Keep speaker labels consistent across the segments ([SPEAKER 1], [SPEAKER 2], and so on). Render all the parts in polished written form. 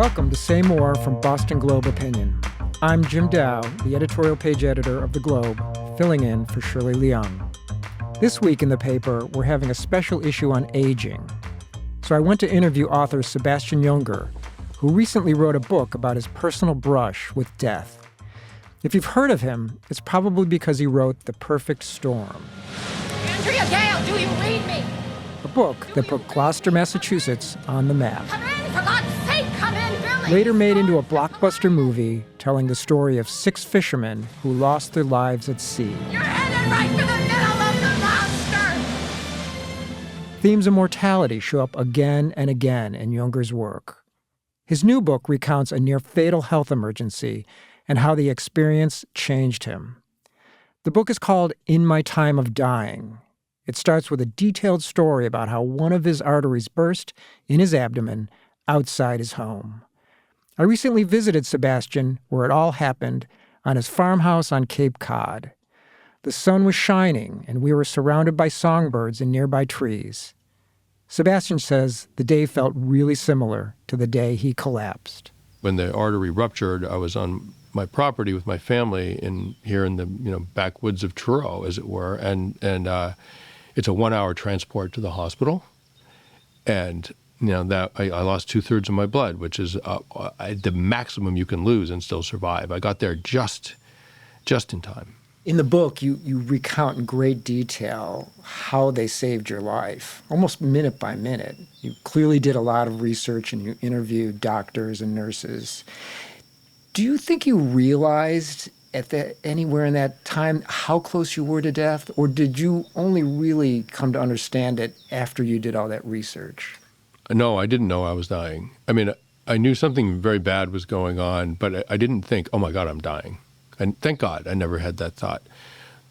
[SPEAKER 1] Welcome to Say More from Boston Globe Opinion. I'm Jim Dao, the editorial page editor of The Globe, filling in for Shirley Leung. This week in the paper, we're having a special issue on aging. So I went to interview author Sebastian Junger, who recently wrote a book about his personal brush with death. If you've heard of him, it's probably because he wrote The Perfect Storm.
[SPEAKER 2] Andrea Gale, do you read me?
[SPEAKER 1] A book that put Gloucester, Massachusetts on the map.
[SPEAKER 2] Come in, for God's sake, come in, Billy!
[SPEAKER 1] Later made into a blockbuster movie telling the story of 6 fishermen who lost their lives at sea.
[SPEAKER 2] You're headed right for the middle of the monster!
[SPEAKER 1] Themes of mortality show up again and again in Junger's work. His new book recounts a near-fatal health emergency and how the experience changed him. The book is called In My Time of Dying. It starts with a detailed story about how one of his arteries burst in his abdomen outside his home. I recently visited Sebastian, where it all happened, on his farmhouse on Cape Cod. The sun was shining, and we were surrounded by songbirds and nearby trees. Sebastian says the day felt really similar to the day he collapsed.
[SPEAKER 3] When the artery ruptured, I was on my property with my family here in the backwoods of Truro, as it were, and it's a 1-hour transport to the hospital, and that I lost 2/3 of my blood, which is the maximum you can lose and still survive. I got there just in time.
[SPEAKER 1] In the book, you recount in great detail how they saved your life, almost minute by minute. You clearly did a lot of research and you interviewed doctors and nurses. Do you think you realized anywhere in that time how close you were to death, or did you only really come to understand it after you did all that research?
[SPEAKER 3] No, I didn't know I was dying. I mean, I knew something very bad was going on, but I didn't think, oh my God, I'm dying. And thank God I never had that thought.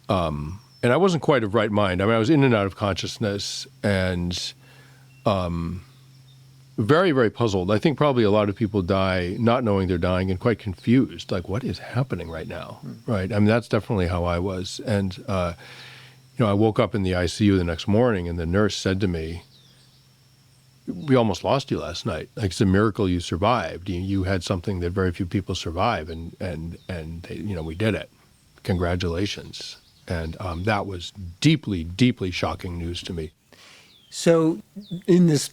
[SPEAKER 3] And I wasn't quite of right mind. I mean, I was in and out of consciousness and very, very puzzled. I think probably a lot of people die not knowing they're dying and quite confused. Like, what is happening right now? Right? I mean, that's definitely how I was. And, I woke up in the ICU the next morning and the nurse said to me, we almost lost you last night. Like, it's a miracle you survived. You had something that very few people survive, and we did it. Congratulations. And that was deeply, deeply shocking news to me.
[SPEAKER 1] So in this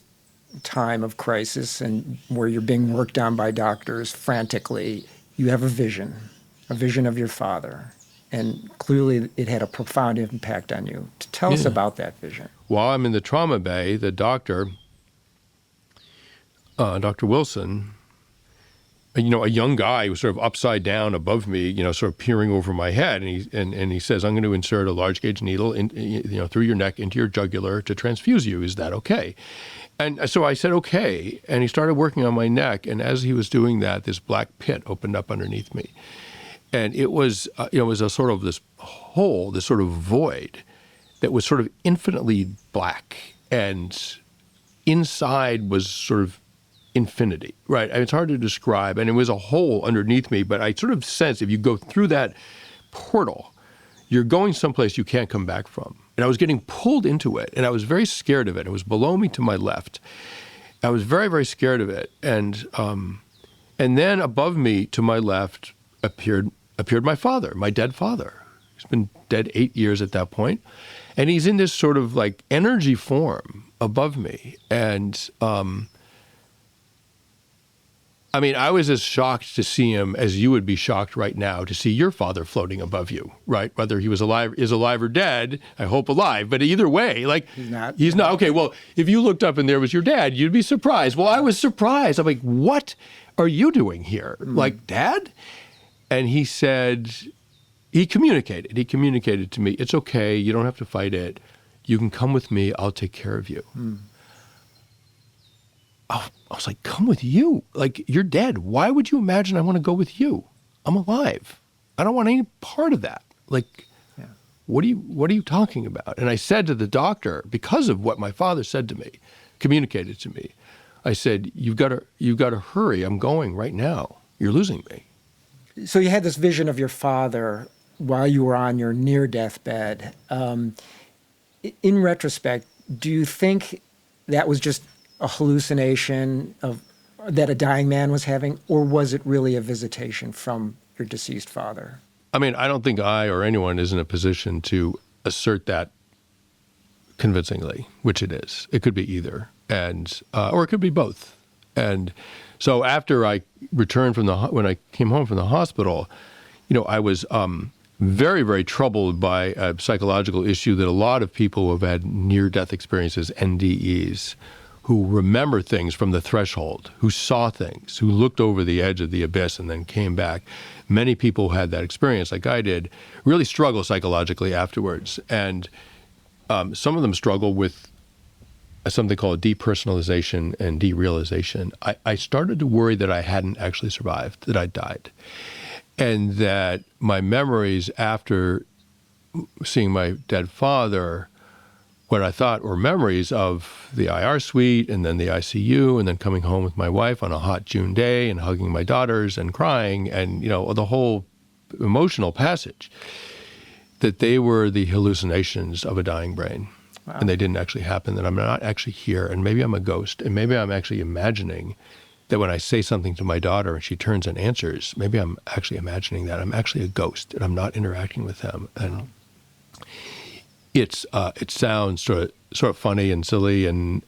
[SPEAKER 1] time of crisis and where you're being worked on by doctors frantically, you have a vision of your father. And clearly it had a profound impact on you. Tell us about that vision.
[SPEAKER 3] While I'm in the trauma bay, the doctor, Dr. Wilson, a young guy who was sort of upside down above me, sort of peering over my head, and he says, "I'm going to insert a large gauge needle through your neck into your jugular to transfuse you. Is that okay?" And so I said, "Okay." And he started working on my neck, and as he was doing that, this black pit opened up underneath me, and it was a sort of this hole, this sort of void that was sort of infinitely black, and inside was sort of infinity, right? I mean, it's hard to describe. And it was a hole underneath me, but I sort of sensed if you go through that portal, you're going someplace you can't come back from. And I was getting pulled into it, and I was very scared of it. It was below me to my left. I was very, very scared of it. And then above me to my left appeared my father, my dead father. He's been dead 8 years at that point. And he's in this sort of like energy form above me. And I was as shocked to see him as you would be shocked right now to see your father floating above you, right? Whether he is alive or dead, I hope alive. But either way, like, he's not. Okay, well, if you looked up and there was your dad, you'd be surprised. Well, I was surprised. I'm like, what are you doing here? Like, Dad? And he said, he communicated to me, it's okay, you don't have to fight it. You can come with me, I'll take care of you. I was like, come with you? Like, you're dead. Why would you imagine I want to go with you? I'm alive. I don't want any part of that. Like, what are you talking about? And I said to the doctor, because of what my father said to me, communicated to me, I said, you've got to hurry. I'm going right now. You're losing me.
[SPEAKER 1] So you had this vision of your father while you were on your near deathbed. In retrospect, do you think that was just a hallucination of that a dying man was having, or was it really a visitation from your deceased father?
[SPEAKER 3] I mean, I don't think I or anyone is in a position to assert that convincingly, which it is. It could be either, and or it could be both. And so after I returned when I came home from the hospital, I was very, very troubled by a psychological issue that a lot of people who have had near-death experiences, NDEs, who remember things from the threshold, who saw things, who looked over the edge of the abyss and then came back. Many people who had that experience, like I did, really struggle psychologically afterwards. And some of them struggle with something called depersonalization and derealization. I started to worry that I hadn't actually survived, that I died. And that my memories after seeing my dead father, what I thought were memories of the IR suite and then the ICU and then coming home with my wife on a hot June day and hugging my daughters and crying and, the whole emotional passage, that they were the hallucinations of a dying brain. Wow. And they didn't actually happen, that I'm not actually here, and maybe I'm a ghost, and maybe I'm actually imagining that when I say something to my daughter and she turns and answers, maybe I'm actually imagining that I'm actually a ghost and I'm not interacting with them. And it sounds sort of funny and silly, and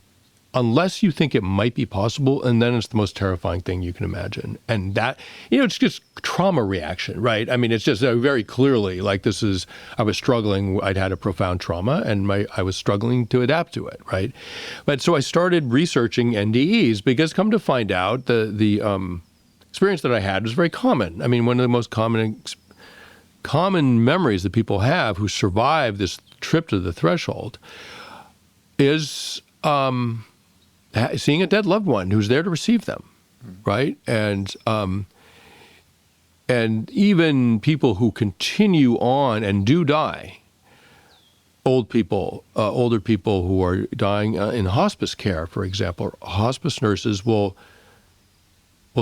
[SPEAKER 3] unless you think it might be possible, and then it's the most terrifying thing you can imagine. And that, it's just trauma reaction, right? I mean, it's just very clearly like I was struggling, I'd had a profound trauma, and I was struggling to adapt to it, right? But so I started researching NDEs because come to find out, the experience that I had was very common. I mean, one of the most common memories that people have who survive this trip to the threshold is seeing a dead loved one who's there to receive them, right? And even people who continue on and do die, older people who are dying in hospice care, for example, hospice nurses will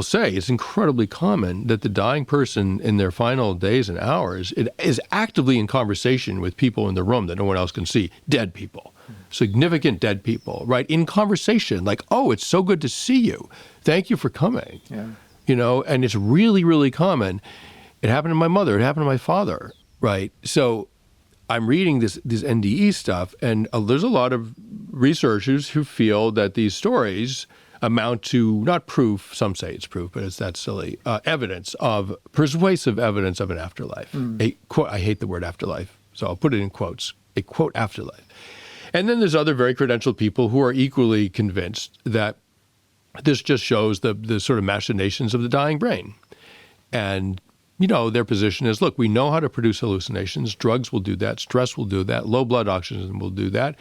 [SPEAKER 3] say it's incredibly common that the dying person in their final days and hours is actively in conversation with people in the room that no one else can see, dead people. Significant dead people, right? In conversation, like, oh, it's so good to see you. Thank you for coming. Yeah. And it's really, really common. It happened to my mother. It happened to my father, right? So I'm reading this NDE stuff, and there's a lot of researchers who feel that these stories amount to, not proof, some say it's proof, but it's that silly, persuasive evidence of an afterlife. I hate the word afterlife, so I'll put it in quotes, a quote afterlife. And then there's other very credentialed people who are equally convinced that this just shows the sort of machinations of the dying brain. And, their position is, look, we know how to produce hallucinations. Drugs will do that. Stress will do that. Low blood oxygen will do that.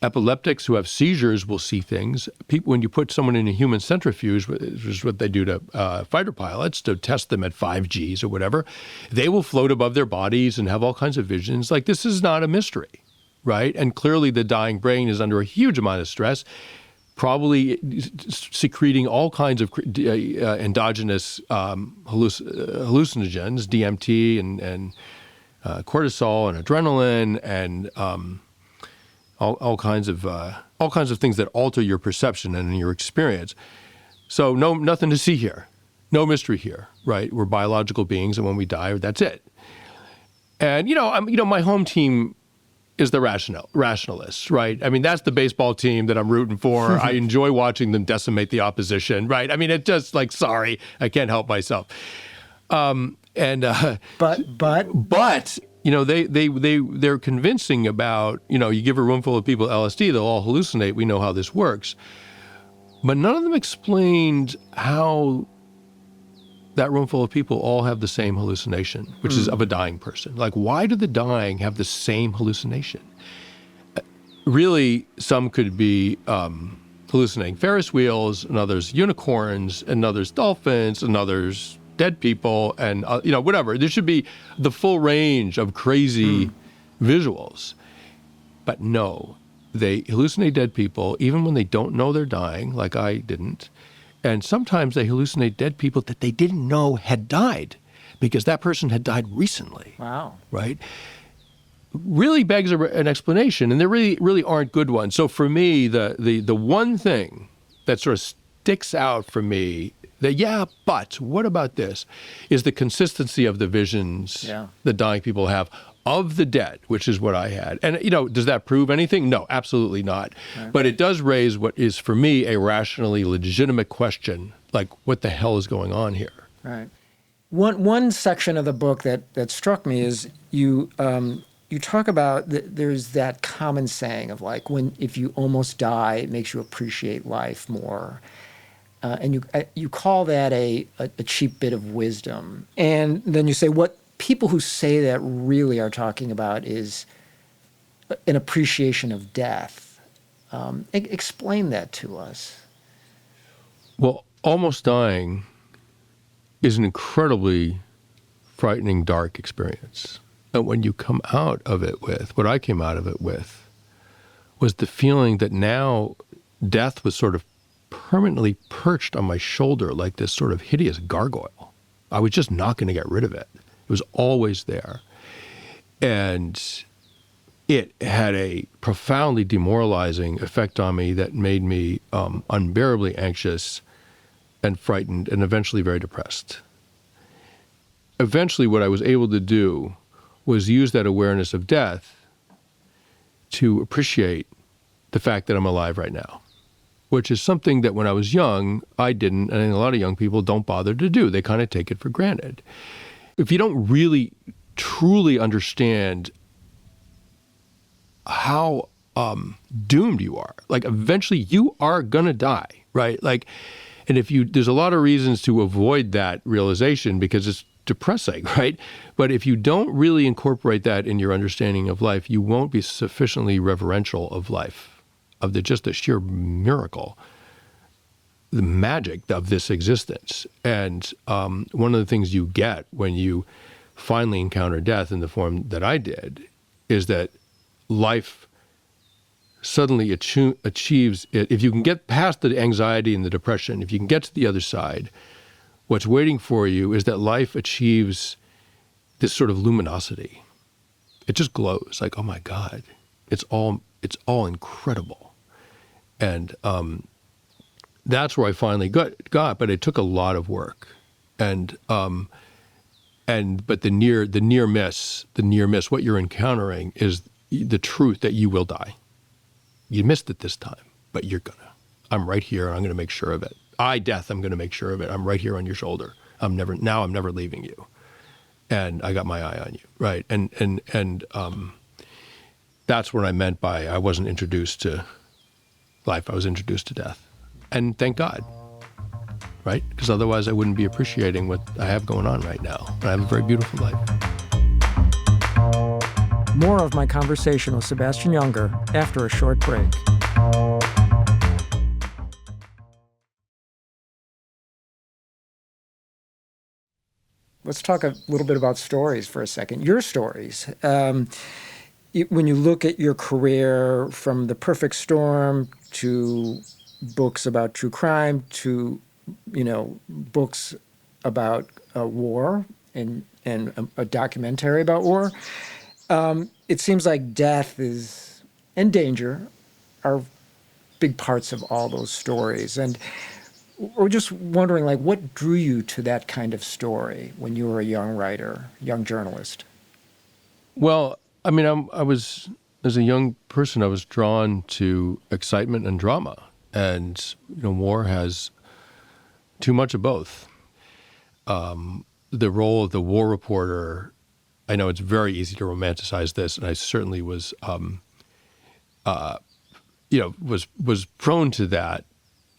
[SPEAKER 3] Epileptics who have seizures will see things. People, when you put someone in a human centrifuge, which is what they do to fighter pilots to test them at 5Gs or whatever, they will float above their bodies and have all kinds of visions. Like, this is not a mystery. Right? And clearly the dying brain is under a huge amount of stress, probably secreting all kinds of endogenous hallucinogens, DMT and cortisol and adrenaline and all kinds of things that alter your perception and your experience. So nothing to see here. No mystery here, right? We're biological beings, and when we die, that's it. And, my home team is the rationalists, right? I mean, that's the baseball team that I'm rooting for. I enjoy watching them decimate the opposition, right? I mean, it's just like, sorry, I can't help myself. But they're convincing about, you give a room full of people LSD, they'll all hallucinate. We know how this works. But none of them explained how that room full of people all have the same hallucination, which is of a dying person. Like, why do the dying have the same hallucination? Really, some could be hallucinating Ferris wheels, and others unicorns, and others dolphins, and others dead people, and whatever. There should be the full range of crazy visuals. But no, they hallucinate dead people even when they don't know they're dying, like I didn't. And sometimes they hallucinate dead people that they didn't know had died because that person had died recently.
[SPEAKER 1] Wow.
[SPEAKER 3] Right? Really begs an explanation, and there really aren't good ones. So for me, the one thing that sort of sticks out for me, but what about this, is the consistency of the visions that dying people have of the dead, which is what I had. And, does that prove anything? No, absolutely not. Right. But it does raise what is, for me, a rationally legitimate question, like, what the hell is going on here?
[SPEAKER 1] Right. One section of the book that struck me is you talk about there's that common saying of, like, if you almost die, it makes you appreciate life more. And you call that a cheap bit of wisdom. And then you say what people who say that really are talking about is an appreciation of death. Explain that to us.
[SPEAKER 3] Well, almost dying is an incredibly frightening, dark experience. And when you come out of it with, what I came out of it with, was the feeling that now death was sort of permanently perched on my shoulder like this sort of hideous gargoyle. I was just not going to get rid of it. It was always there. And it had a profoundly demoralizing effect on me that made me unbearably anxious and frightened and eventually very depressed. Eventually, what I was able to do was use that awareness of death to appreciate the fact that I'm alive right now, which is something that when I was young, I didn't, and a lot of young people don't bother to do. They kind of take it for granted. If you don't really, truly understand how doomed you are, like, eventually you are going to die, right? Like, and there's a lot of reasons to avoid that realization because it's depressing, right? But if you don't really incorporate that in your understanding of life, you won't be sufficiently reverential of life, of just the sheer miracle, the magic of this existence. And one of the things you get when you finally encounter death in the form that I did is that life suddenly achieves it. If you can get past the anxiety and the depression, if you can get to the other side, what's waiting for you is that life achieves this sort of luminosity. It just glows like, oh my God, it's all incredible. And that's where I finally got, but it took a lot of work. But the near miss, what you're encountering is the truth that you will die. You missed it this time, but you're gonna. I'm right here, and I'm gonna make sure of it. Death, I'm gonna make sure of it. I'm right here on your shoulder. I'm never leaving you. And I got my eye on you, right? And that's what I meant by I wasn't introduced to life, I was introduced to death. And thank God, right? Because otherwise I wouldn't be appreciating what I have going on right now. And I have a very beautiful life.
[SPEAKER 1] More of my conversation with Sebastian Junger after a short break. Let's talk a little bit about stories for a second. Your stories. When you look at your career from The Perfect Storm to books about true crime to, books about war and a documentary about war, it seems like death and danger are big parts of all those stories. And we're just wondering, like, what drew you to that kind of story when you were a young writer, young journalist?
[SPEAKER 3] Well, I mean, I was, as a young person, I was drawn to excitement and drama. And, war has too much of both. The role of the war reporter, I know it's very easy to romanticize this, and I certainly was, was prone to that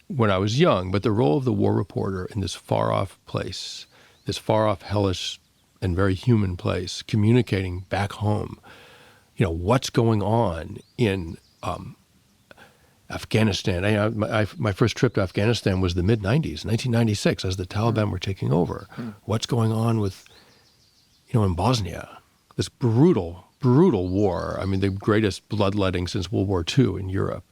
[SPEAKER 3] when I was young. But the role of the war reporter in this far-off place, this far-off, hellish, and very human place, communicating back home, what's going on in Afghanistan. My first trip to Afghanistan was the mid-'90s, 1996, as the Taliban were taking over. What's going on with, in Bosnia, this brutal, brutal war. I mean, the greatest bloodletting since World War II in Europe.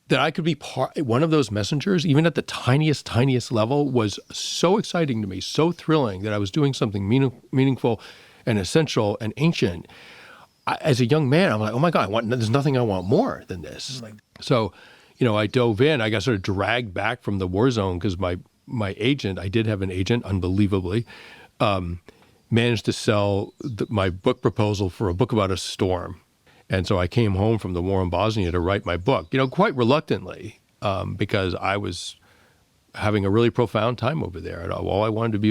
[SPEAKER 3] That I could be one of those messengers, even at the tiniest level, was so exciting to me, so thrilling that I was doing something meaningful and essential and ancient. As a young man, I'm like, oh my God, there's nothing I want more than this. So, I dove in. I got sort of dragged back from the war zone because my agent, I did have an agent, unbelievably, managed to sell my book proposal for a book about a storm. And so I came home from the war in Bosnia to write my book, quite reluctantly, because I was having a really profound time over there. And all I wanted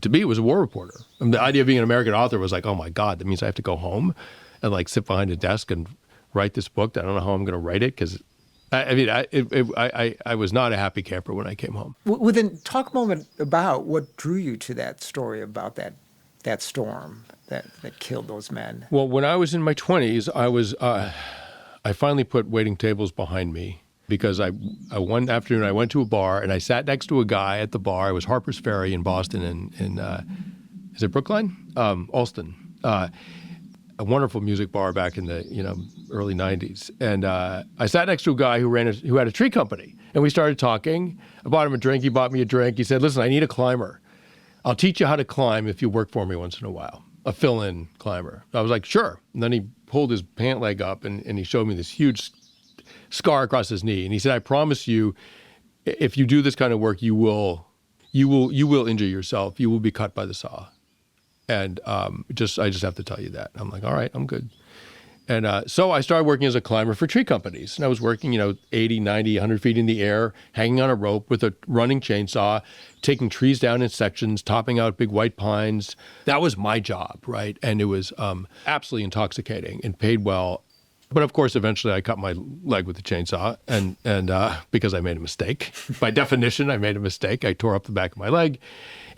[SPEAKER 3] to be was a war reporter. And the idea of being an American author was like, oh my God, that means I have to go home and like sit behind a desk and write this book. I don't know how I'm going to write it because I was not a happy camper when I came home.
[SPEAKER 1] Well, then talk a moment about what drew you to that story about that storm that killed those men.
[SPEAKER 3] Well, when I was in my 20s, I finally put waiting tables behind me because one afternoon I went to a bar and I sat next to a guy at the bar. It was Harper's Ferry in Boston in is it Brookline? Allston. A wonderful music bar back in the early 90s. And I sat next to a guy who had a tree company. And we started talking. I bought him a drink. He bought me a drink. He said, listen, I need a climber. I'll teach you how to climb if you work for me once in a while. A fill-in climber. I was like, sure. And then he pulled his pant leg up and he showed me this huge scar across his knee. And he said, I promise you, if you do this kind of work, you will injure yourself. You will be cut by the saw. And I just have to tell you that. I'm like, all right, I'm good. And so I started working as a climber for tree companies. And I was working, 80, 90, 100 feet in the air, hanging on a rope with a running chainsaw, taking trees down in sections, topping out big white pines. That was my job, right? And it was absolutely intoxicating and paid well. But of course, eventually I cut my leg with the chainsaw and because I made a mistake. By definition, I made a mistake. I tore up the back of my leg.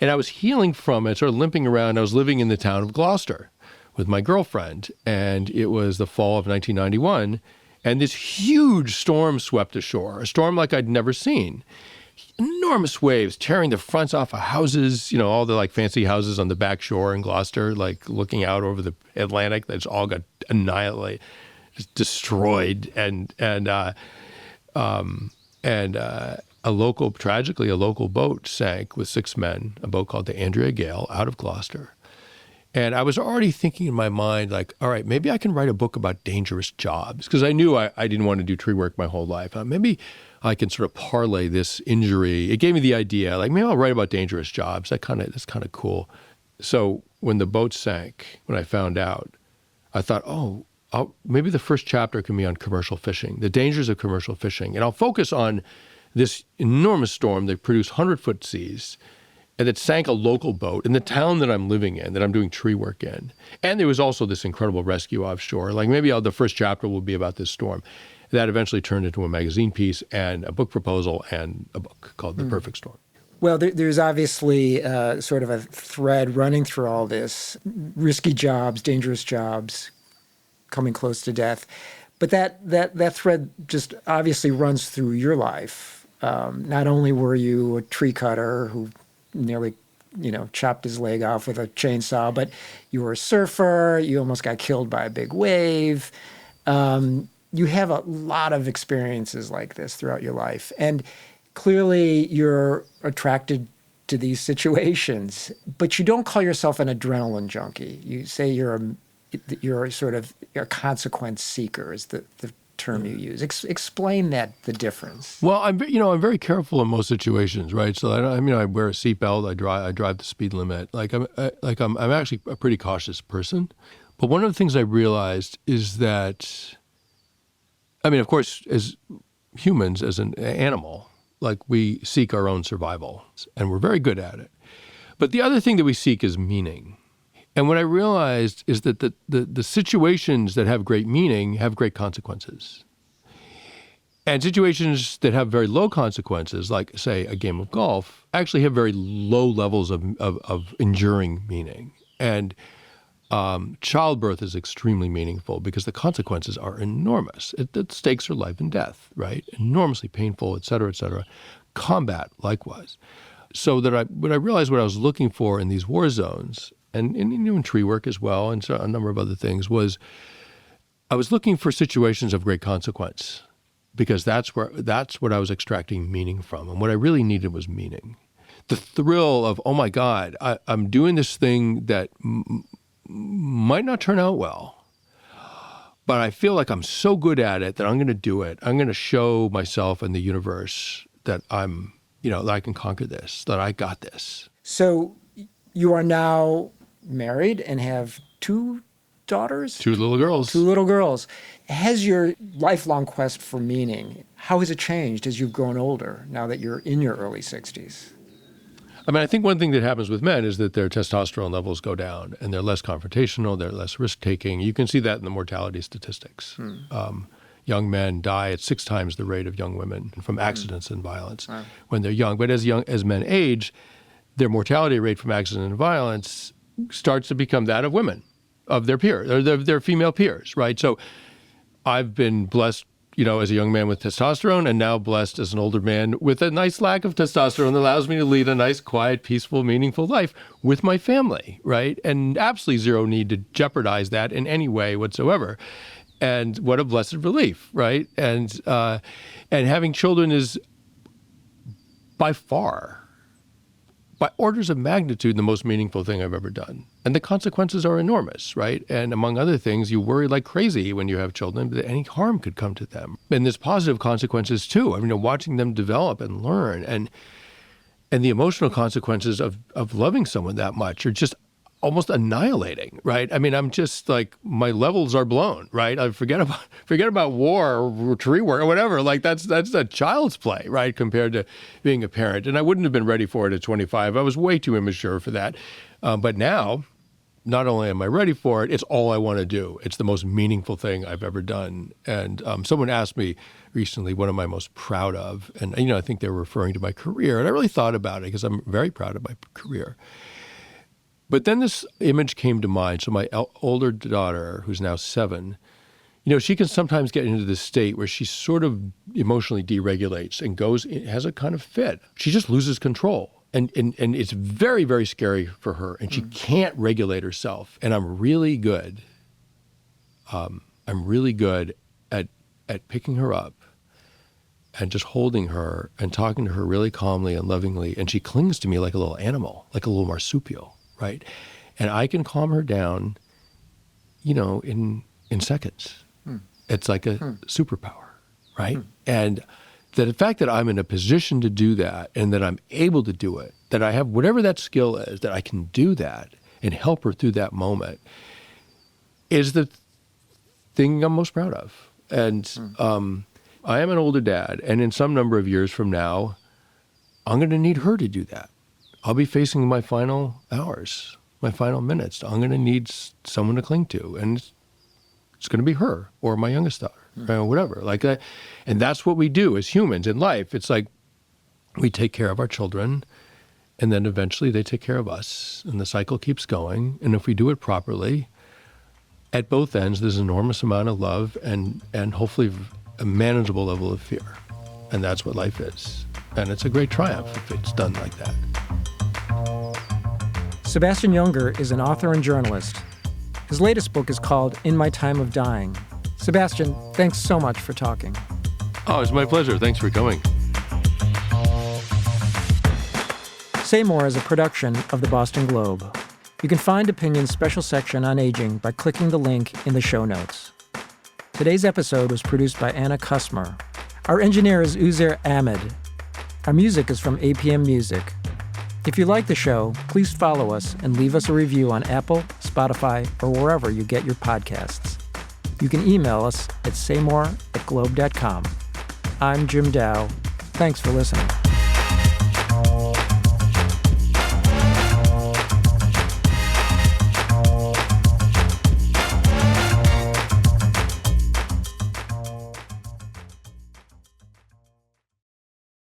[SPEAKER 3] And I was healing from it, sort of limping around. I was living in the town of Gloucester with my girlfriend. And it was the fall of 1991. And this huge storm swept ashore, a storm like I'd never seen. Enormous waves tearing the fronts off of houses, all the like fancy houses on the back shore in Gloucester, like looking out over the Atlantic. That's all got annihilated, just destroyed. Tragically, a local boat sank with 6 men, a boat called the Andrea Gale, out of Gloucester. And I was already thinking in my mind, like, all right, maybe I can write a book about dangerous jobs, because I knew I didn't want to do tree work my whole life. Maybe I can sort of parlay this injury. It gave me the idea, like, maybe I'll write about dangerous jobs. That's kind of cool. So when the boat sank, when I found out, I thought, maybe the first chapter can be on commercial fishing, the dangers of commercial fishing. And I'll focus on this enormous storm that produced 100-foot seas and that sank a local boat in the town that I'm living in, that I'm doing tree work in. And there was also this incredible rescue offshore. Like maybe the first chapter will be about this storm. That eventually turned into a magazine piece and a book proposal and a book called The Perfect Storm.
[SPEAKER 1] Well, there's obviously sort of a thread running through all this. Risky jobs, dangerous jobs, coming close to death. But that thread just obviously runs through your life. Not only were you a tree cutter who nearly, chopped his leg off with a chainsaw, but you were a surfer. You almost got killed by a big wave. You have a lot of experiences like this throughout your life. And clearly you're attracted to these situations, but you don't call yourself an adrenaline junkie. You say you're sort of a consequence seeker is the term you use. Explain the difference.
[SPEAKER 3] Well, I'm very careful in most situations, right? So I wear a seatbelt. I drive the speed limit. I'm actually a pretty cautious person. But one of the things I realized is that, of course, as humans, as an animal, we seek our own survival, and we're very good at it. But the other thing that we seek is meaning. And what I realized is that the situations that have great meaning have great consequences. And situations that have very low consequences, like, say, a game of golf, actually have very low levels of enduring meaning. And childbirth is extremely meaningful because the consequences are enormous. The stakes are life and death, right? Enormously painful, et cetera, et cetera. Combat, likewise. So that what I realized what I was looking for in these war zones, and in tree work as well, and so a number of other things, was I was looking for situations of great consequence because that's what I was extracting meaning from. And what I really needed was meaning. The thrill of, oh my God, I'm doing this thing that might not turn out well, but I feel like I'm so good at it that I'm going to do it. I'm going to show myself and the universe that that I can conquer this, that I got this.
[SPEAKER 1] So you are now married and have two daughters?
[SPEAKER 3] Two little girls.
[SPEAKER 1] Two little girls. Has your lifelong quest for meaning, how has it changed as you've grown older, now that you're in your early 60s?
[SPEAKER 3] I mean, I think one thing that happens with men is that their testosterone levels go down and they're less confrontational, they're less risk-taking. You can see that in the mortality statistics. Young men die at 6 times the rate of young women from accidents and violence when they're young. But as men age, their mortality rate from accident and violence starts to become that of women, of their peers, or their female peers, right? So I've been blessed, as a young man with testosterone, and now blessed as an older man with a nice lack of testosterone that allows me to lead a nice, quiet, peaceful, meaningful life with my family, right? And absolutely zero need to jeopardize that in any way whatsoever. And what a blessed relief, right? And having children is by far, by orders of magnitude, the most meaningful thing I've ever done. And the consequences are enormous, right? And among other things, you worry like crazy when you have children that any harm could come to them. And there's positive consequences too. I mean, watching them develop and learn, and the emotional consequences of loving someone that much are just almost annihilating, right? I mean, I'm just like, my levels are blown, right? I forget about war or tree work or whatever. Like that's a child's play, right? Compared to being a parent. And I wouldn't have been ready for it at 25. I was way too immature for that. But now, not only am I ready for it, it's all I want to do. It's the most meaningful thing I've ever done. And someone asked me recently what am I most proud of? And, I think they were referring to my career. And I really thought about it because I'm very proud of my career. But then this image came to mind. So my older daughter, who's now 7, she can sometimes get into this state where she sort of emotionally deregulates and has a kind of fit. She just loses control. And it's very, very scary for her. And she can't regulate herself. And I'm really good. I'm really good at picking her up and just holding her and talking to her really calmly and lovingly. And she clings to me like a little animal, like a little marsupial. Right. And I can calm her down, in seconds. It's like a superpower. Right. And the fact that I'm in a position to do that and that I'm able to do it, that I have whatever that skill is, that I can do that and help her through that moment is the thing I'm most proud of. And I am an older dad. And in some number of years from now, I'm going to need her to do that. I'll be facing my final hours, my final minutes. I'm going to need someone to cling to, and it's going to be her or my youngest daughter, or whatever, like that. And that's what we do as humans in life. It's like we take care of our children, and then eventually they take care of us, and the cycle keeps going. And if we do it properly, at both ends, there's an enormous amount of love and hopefully a manageable level of fear. And that's what life is. And it's a great triumph if it's done like that.
[SPEAKER 1] Sebastian Junger is an author and journalist. His latest book is called In My Time of Dying. Sebastian, thanks so much for talking.
[SPEAKER 3] Oh, it's my pleasure. Thanks for coming.
[SPEAKER 1] Say More is a production of the Boston Globe. You can find Opinion's special section on aging by clicking the link in the show notes. Today's episode was produced by Anna Kusmer. Our engineer is Uzair Ahmed. Our music is from APM Music. If you like the show, please follow us and leave us a review on Apple, Spotify, or wherever you get your podcasts. You can email us at saymore@globe.com. I'm Jim Dao. Thanks for listening.